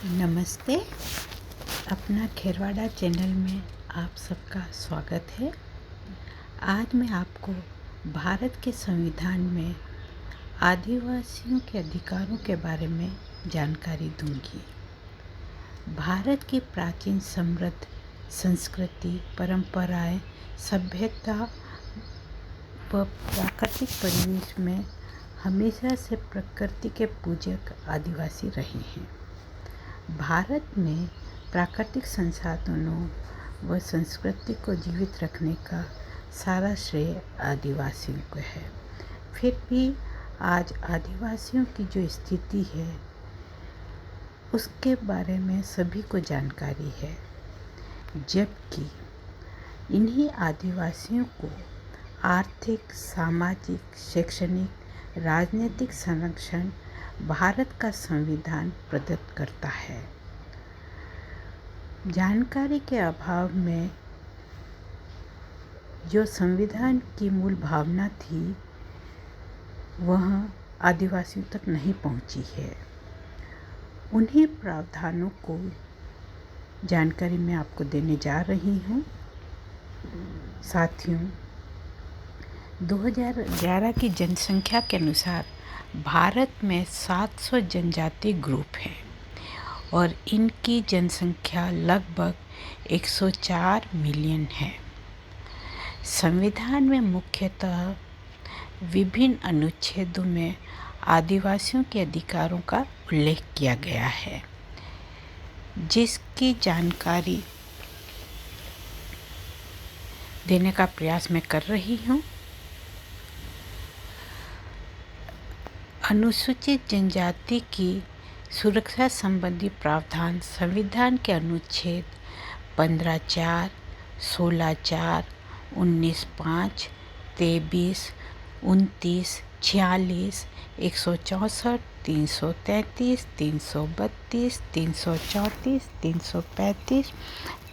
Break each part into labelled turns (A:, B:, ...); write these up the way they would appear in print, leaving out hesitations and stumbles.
A: नमस्ते। अपना खेरवाड़ा चैनल में आप सबका स्वागत है। आज मैं आपको भारत के संविधान में आदिवासियों के अधिकारों के बारे में जानकारी दूंगी। भारत की प्राचीन समृद्ध संस्कृति, परंपराएं, सभ्यता व प्राकृतिक परिवेश में हमेशा से प्रकृति के पूजक आदिवासी रहे हैं। भारत में प्राकृतिक संसाधनों व संस्कृति को जीवित रखने का सारा श्रेय आदिवासियों को है। फिर भी आज आदिवासियों की जो स्थिति है उसके बारे में सभी को जानकारी है, जबकि इन्हीं आदिवासियों को आर्थिक, सामाजिक, शैक्षणिक, राजनीतिक संरक्षण भारत का संविधान प्रदत्त करता है। जानकारी के अभाव में जो संविधान की मूल भावना थी वह आदिवासियों तक नहीं पहुंची है। उन्हीं प्रावधानों को जानकारी मैं आपको देने जा रही हूँ। साथियों, 2011 की जनसंख्या के अनुसार भारत में 700 जनजाति ग्रुप हैं और इनकी जनसंख्या लगभग 104 मिलियन है। संविधान में मुख्यतः विभिन्न अनुच्छेदों में आदिवासियों के अधिकारों का उल्लेख किया गया है, जिसकी जानकारी देने का प्रयास मैं कर रही हूँ। अनुसूचित जनजाति की सुरक्षा संबंधी प्रावधान संविधान के अनुच्छेद 15(4), 16(4), 19(5), 23, 29, 46, 164, 333, 332, 334, 335,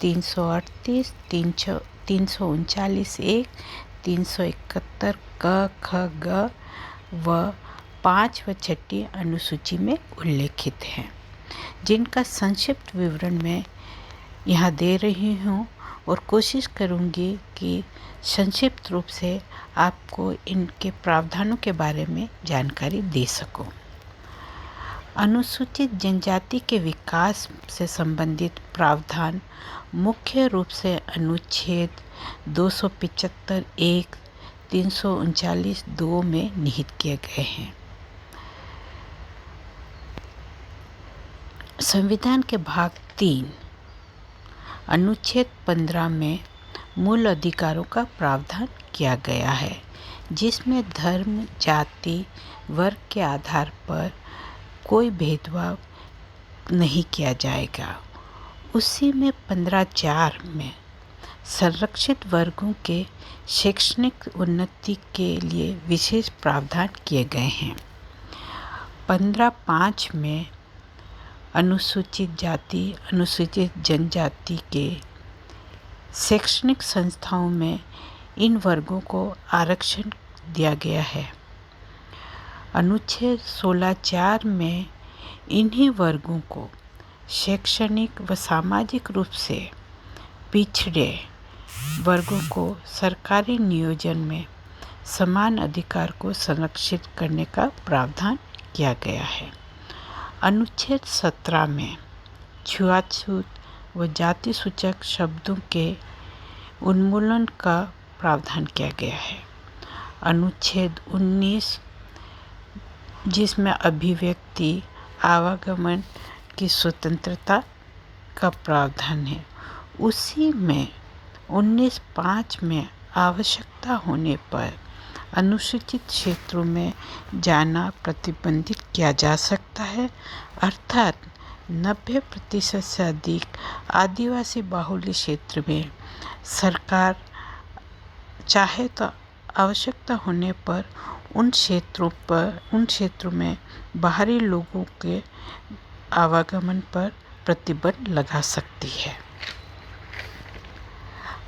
A: 338, 339(1), 371 क, ख, ग व 5 व 6 अनुसूची में उल्लेखित हैं, जिनका संक्षिप्त विवरण मैं यहाँ दे रही हूँ और कोशिश करूँगी कि संक्षिप्त रूप से आपको इनके प्रावधानों के बारे में जानकारी दे सकूँ। अनुसूचित जनजाति के विकास से संबंधित प्रावधान मुख्य रूप से अनुच्छेद 275(1), 339(2) में निहित किए गए हैं। संविधान के भाग 3 अनुच्छेद 15 में मूल अधिकारों का प्रावधान किया गया है, जिसमें धर्म, जाति, वर्ग के आधार पर कोई भेदभाव नहीं किया जाएगा। उसी में 15(4) में संरक्षित वर्गों के शैक्षणिक उन्नति के लिए विशेष प्रावधान किए गए हैं। 15(5) में अनुसूचित जाति, अनुसूचित जनजाति के शैक्षणिक संस्थाओं में इन वर्गों को आरक्षण दिया गया है। अनुच्छेद 16(4) में इन्हीं वर्गों को शैक्षणिक व सामाजिक रूप से पिछड़े वर्गों को सरकारी नियोजन में समान अधिकार को संरक्षित करने का प्रावधान किया गया है। अनुच्छेद 17 में छुआछूत व जाति सूचक शब्दों के उन्मूलन का प्रावधान किया गया है। अनुच्छेद 19 जिसमें अभिव्यक्ति, आवागमन की स्वतंत्रता का प्रावधान है, उसी में 19(5) में आवश्यकता होने पर अनुसूचित क्षेत्रों में जाना प्रतिबंधित किया जा सकता है, अर्थात 90% से अधिक आदिवासी बाहुल्य क्षेत्र में सरकार चाहे तो आवश्यकता होने पर उन क्षेत्रों में बाहरी लोगों के आवागमन पर प्रतिबंध लगा सकती है।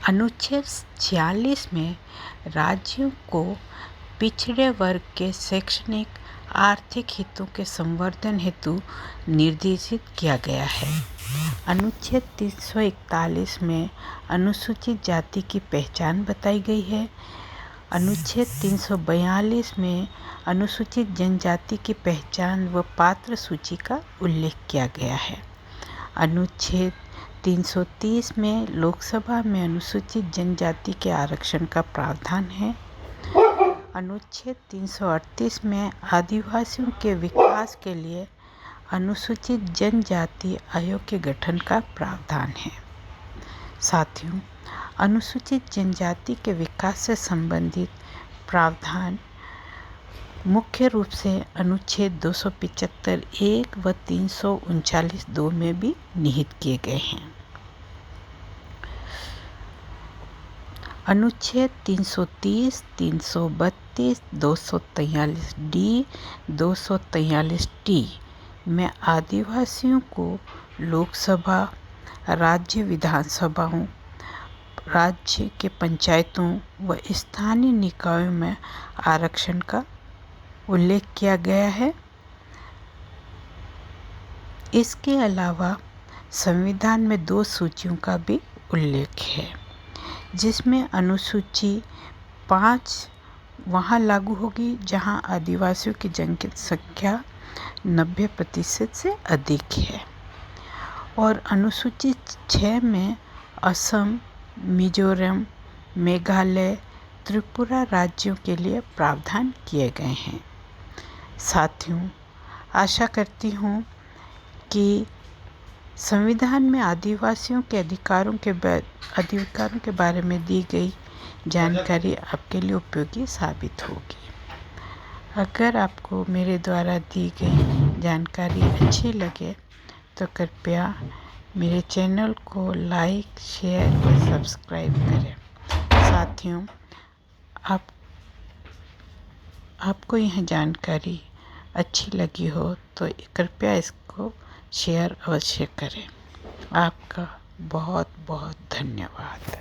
A: अनुच्छेद 46 में राज्यों को पिछड़े वर्ग के शैक्षणिक, आर्थिक हितों के संवर्धन हेतु निर्देशित किया गया है। अनुच्छेद 341 में अनुसूचित जाति की पहचान बताई गई है। अनुच्छेद 342 में अनुसूचित जनजाति की पहचान व पात्र सूची का उल्लेख किया गया है। अनुच्छेद 330 में लोकसभा में अनुसूचित जनजाति के आरक्षण का प्रावधान है। अनुच्छेद 338 में आदिवासियों के विकास के लिए अनुसूचित जनजाति आयोग के गठन का प्रावधान है। साथियों, अनुसूचित जनजाति के विकास से संबंधित प्रावधान मुख्य रूप से अनुच्छेद 275(1) व 339(2) में भी निहित किए गए हैं। अनुच्छेद 330, 332, 243D, 243T में आदिवासियों को लोकसभा, राज्य विधानसभाओं, राज्य के पंचायतों व स्थानीय निकायों में आरक्षण का उल्लेख किया गया है। इसके अलावा संविधान में 2 सूचियों का भी उल्लेख है, जिसमें अनुसूची 5 वहाँ लागू होगी जहाँ आदिवासियों की जनसंख्या 90% से अधिक है, और अनुसूचित 6 में असम, मिजोरम, मेघालय, त्रिपुरा राज्यों के लिए प्रावधान किए गए हैं। साथियों, आशा करती हूँ कि संविधान में आदिवासियों के अधिकारों के बारे में दी गई जानकारी आपके लिए उपयोगी साबित होगी। अगर आपको मेरे द्वारा दी गई जानकारी अच्छी लगे तो कृपया मेरे चैनल को लाइक, शेयर व सब्सक्राइब करें। साथियों, आपको यह जानकारी अच्छी लगी हो तो कृपया इसको शेयर अवश्य करें। आपका बहुत बहुत धन्यवाद।